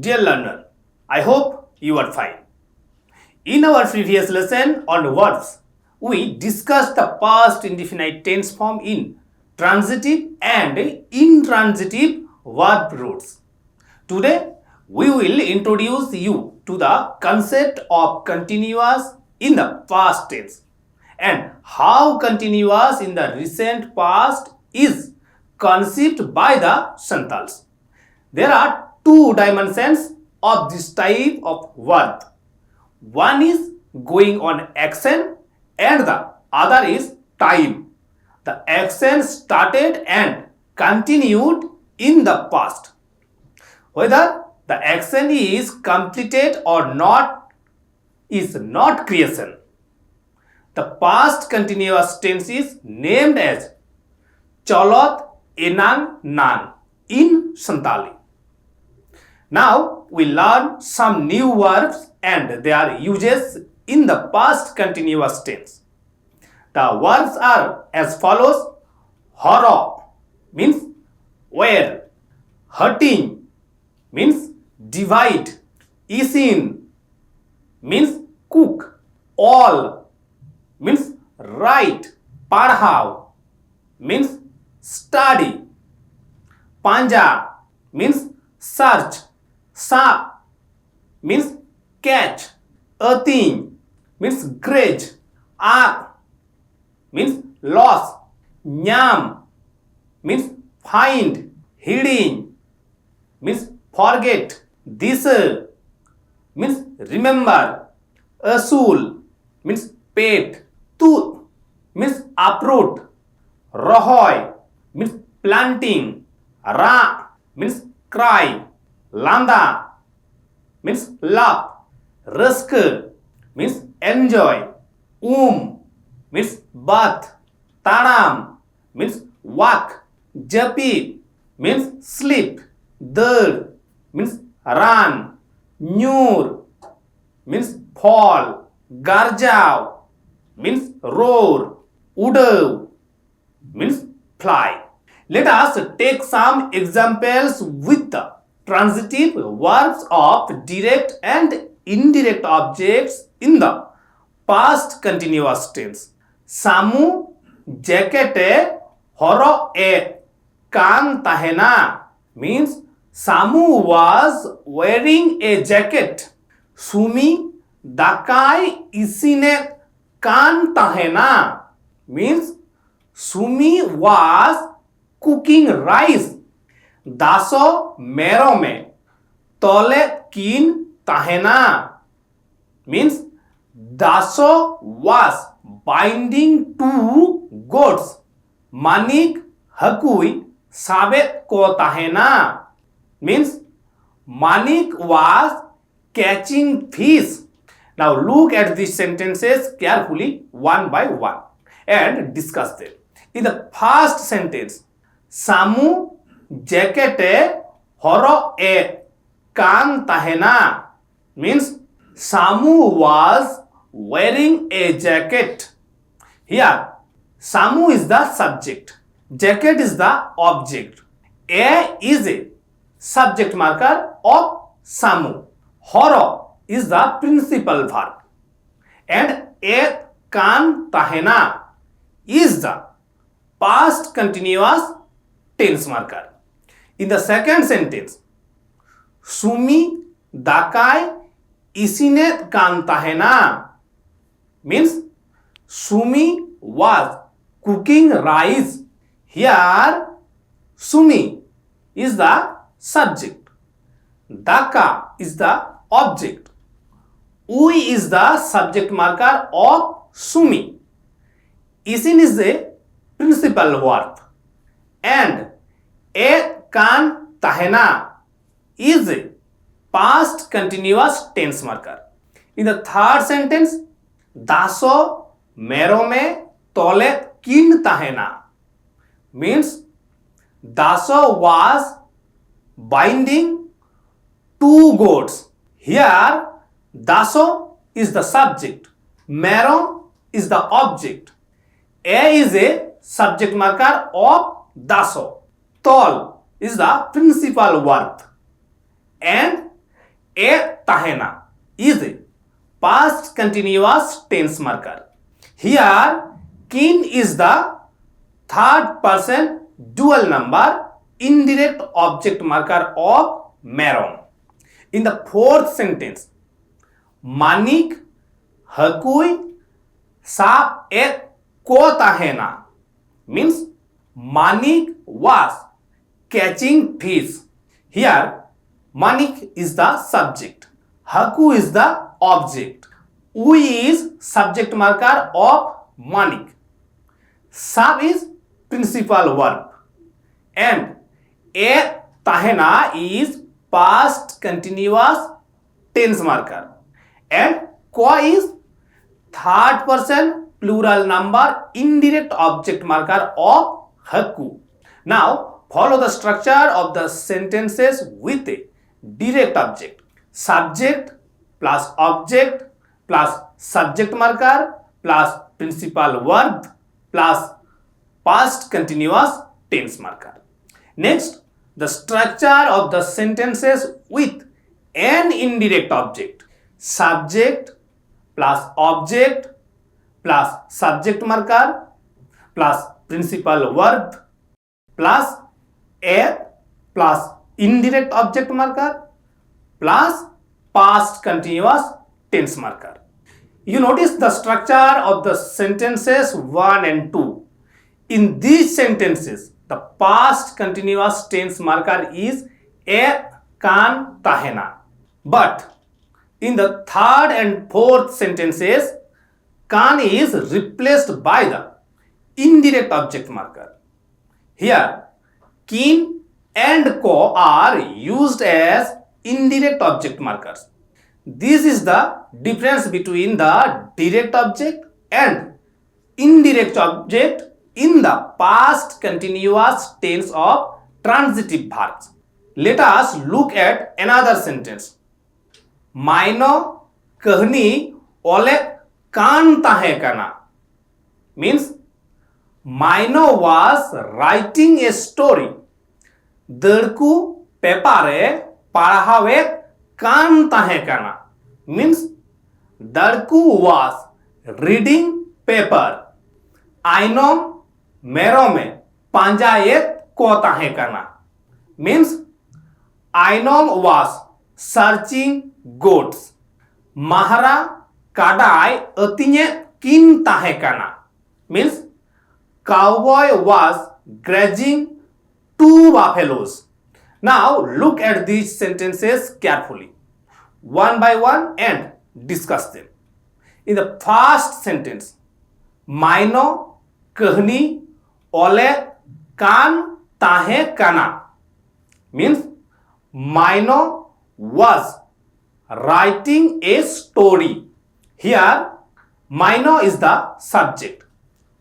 Dear learner, I hope you are fine. In our previous lesson on verbs, we discussed the past indefinite tense form in transitive and intransitive verb roots. Today, we will introduce you to the concept of continuous in the past tense and how continuous in the recent past is conceived by the Santals. There are two dimensions of this type of verb. One is going on action and the other is time. The action started and continued in the past. Whether the action is completed or not is not creation. The past continuous tense is named as Cholot Enang Nan in Santali. Now we learn some new verbs and their uses in the past continuous tense. The verbs are as follows: horo means where, hurting means divide, isin means cook, all means write, padhao means study, panja means search, sap means catch, earthing means grudge, ak means loss, nyam means find, hiding means forget, disa means remember, asul means pet, tooth means uproot, rohoy means planting, ra means cry, landa means laugh, rusk means enjoy, means bath, taram means walk, japi means sleep, dad means run, nyur means fall, garjao means roar, udav means fly. Let us take some examples with the transitive verbs of direct and indirect objects in the past continuous tense. Samu jakete horo e kan tahena means Samu was wearing a jacket. Sumi dakai isine kan tahena means Sumi was cooking rice. Daso merome tole kin tahena means Daso was binding two goats. Manik hakui sabet ko tahena means Manik was catching fish. Now look at these sentences carefully one by one and discuss them. In the first sentence, Samu jakete horo e kan tahena means Samu was wearing a jacket. Here, Samu is the subject, jacket is the object, a is a subject marker of Samu, horo is the principal verb, and e kan tahena is the past continuous tense marker. In the second sentence, Sumi dakai isine kan tahena means Sumi was cooking rice. Here, Sumi is the subject, Daka is the object, Ui is the subject marker of Sumi, Isin is the principal verb, and E kan tahena is a past continuous tense marker. In the third sentence, Daso merome tole kin tahena means Daso was binding two goats. Here, Daso is the subject, Merom is the object, A is a subject marker of Daso, Tol is the principal verb, and a tahena is a past continuous tense marker. Here kin is the third person dual number indirect object marker of merom. In the fourth sentence, Manik hakui sap ek ko tahena means Manik was catching fish. Here Manik is the subject, Haku is the object, Ui is subject marker of Manik, Sab is principal verb, and a tahena is past continuous tense marker, and ko is third person plural number indirect object marker of Haku. Now follow the structure of the sentences with a direct object. Subject plus object plus subject marker plus principal verb plus past continuous tense marker. Next, the structure of the sentences with an indirect object. Subject plus object plus subject marker plus principal verb plus a plus indirect object marker plus past continuous tense marker. You notice the structure of the sentences 1 and 2. In these sentences, the past continuous tense marker is a kan tahena. But in the third and fourth sentences, kan is replaced by the indirect object marker. Here, kin and ko are used as indirect object markers. This is the difference between the direct object and indirect object in the past continuous tense of transitive verbs. Let us look at another sentence. Maino kahni ole kan tahe kana means Maino was writing a story. Darku pepare padhawe kan tahe kana means Darku was reading paper. Ainom merome panjayet ko tahe kana means Ainom was searching goats. Mahara kadai atinye kin tahe kana means cowboy was grazing 2 buffaloes. Now look at these sentences carefully, one by one, and discuss them. In the first sentence, Maino kahni ole kan tahe kana means Maino was writing a story. Here Maino is the subject,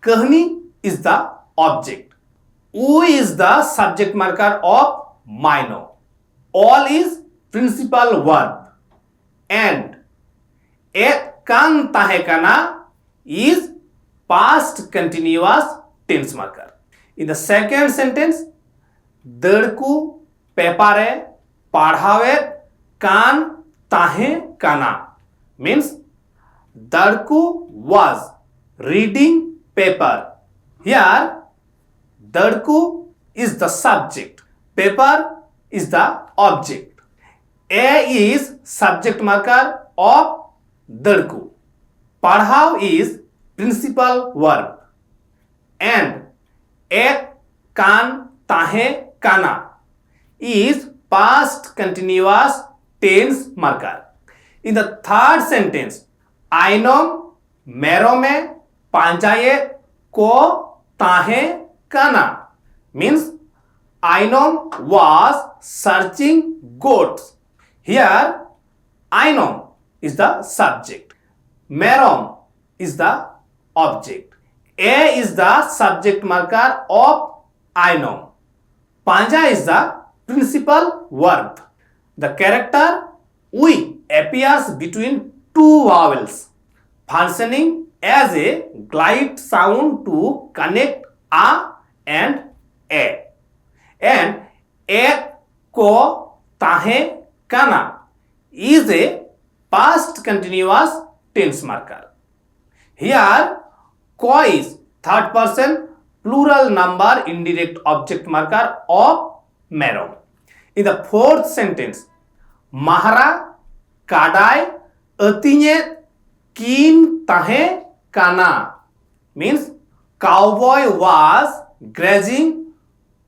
kahni is the object, Ui is the subject marker of Maino, all is principal verb, and ek kan tahe kana is past continuous tense marker. In the second sentence, Darku pepare padhawe kan tahe kana means Darku was reading paper. Here Darku is the subject, paper is the object, a is subject marker of Darku, padhav is principal verb, and ek kan tahe kana is past continuous tense marker. In the third sentence, Ainom merome panjaye ko tahe kana means Ainom was searching goats. Here Ainom is the subject, Merom is the object, A is the subject marker of Ainom, Panja is the principal verb. The character Ui appears between 2 vowels, functioning as a glide sound to connect a and a. And ek ko tahe kana is a past continuous tense marker. Here, ko is third person plural number indirect object marker of marrow. In the fourth sentence, Mahara kadai atinye kin tahe kana means cowboy was grazing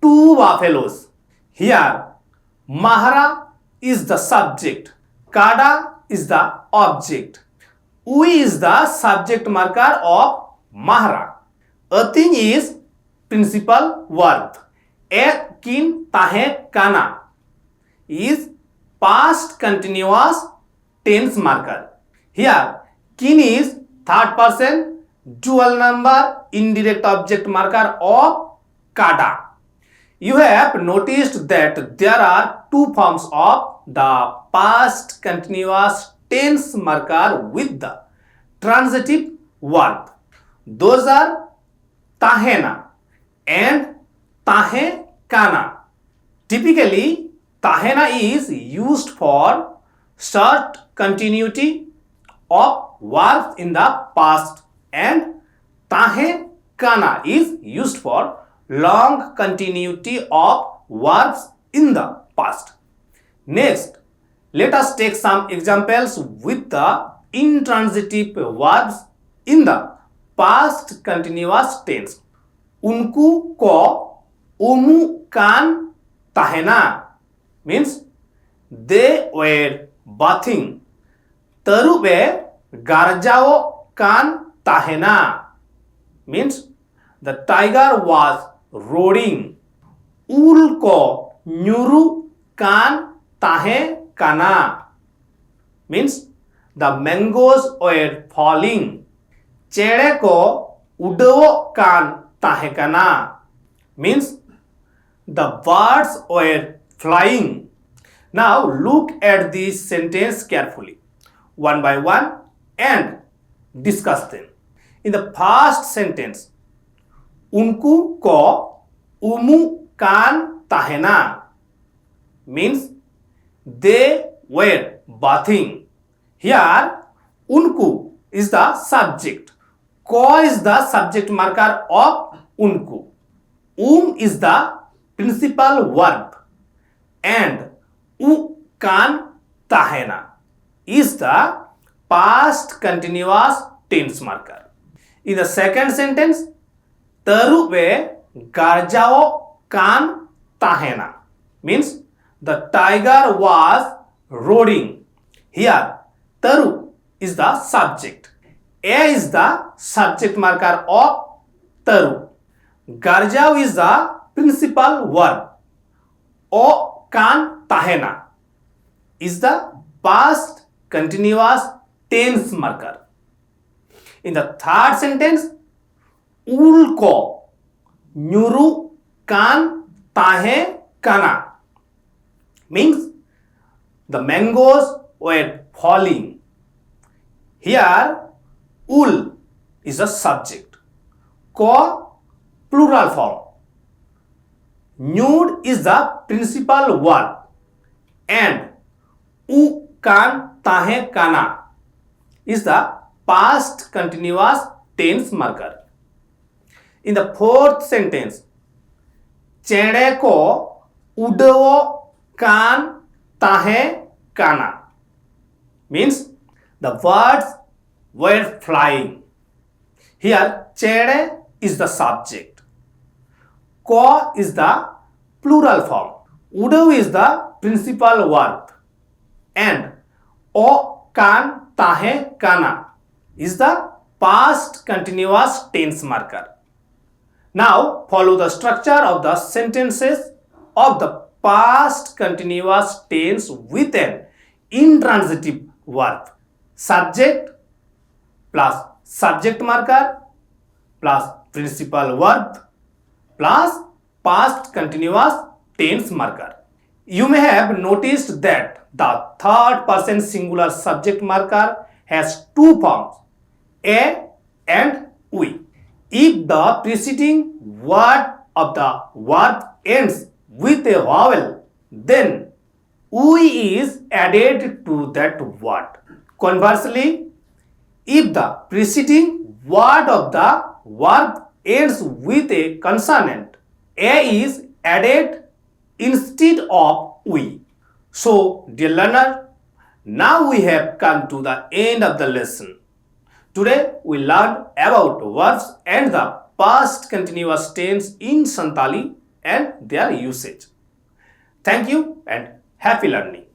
two buffaloes. Here, Mahara is the subject, Kada is the object, Ui is the subject marker of Mahara. Ating is principal verb. Ek kin tahe kana is past continuous tense marker. Here, kin is third person dual number indirect object marker of kada. You have noticed that there are two forms of the past continuous tense marker with the transitive verb. Those are tahena and tahe kana. Typically, tahena is used for short continuity of verbs in the past and tahe kana is used for long continuity of verbs in the past. Next, let us take some examples with the intransitive verbs in the past continuous tense. Unku ko umu kan tahena means they were bathing. Tarube garjao kan tahena means the tiger was roaring. Ul ko nyuru kan tahe kana means the mangoes were falling. Chere ko udao kan tahe kana means the birds were flying. Now look at this sentence carefully, one by one, and discuss them. In the past sentence, unku ko umu kan tahena means they were bathing. Here, unku is the subject. Ko is the subject marker of unku. Is the principal verb. And u kan tahena is the past continuous tense marker. In the second sentence, Tarube garjao kan tahena means the tiger was roaring. Here, Taru is the subject. A is the subject marker of Taru. Garjao is the principal verb. O kan tahena is the past continuous tense marker. In the third sentence, ul ko nyuru kan tahe kana means the mangoes were falling. Here, ul is a subject. Ko plural form. Nude is the principal verb. And u kan tahe kana is the past continuous tense marker. In the fourth sentence, chede ko udao kan tahe kana means the birds were flying. Here, chede is the subject. Ko is the plural form. Udao is the principal verb. And o kan tahe kana is the past continuous tense marker. Now follow the structure of the sentences of the past continuous tense with an intransitive verb. Subject plus subject marker plus principal verb plus past continuous tense marker. You may have noticed that the third person singular subject marker has two forms, a and we. If the preceding word of the verb ends with a vowel, then "ui" is added to that word. Conversely, if the preceding word of the verb ends with a consonant, "a" is added instead of "we." So, dear learner, now we have come to the end of the lesson. Today we learned about verbs and the past continuous tense in Santali and their usage. Thank you and happy learning.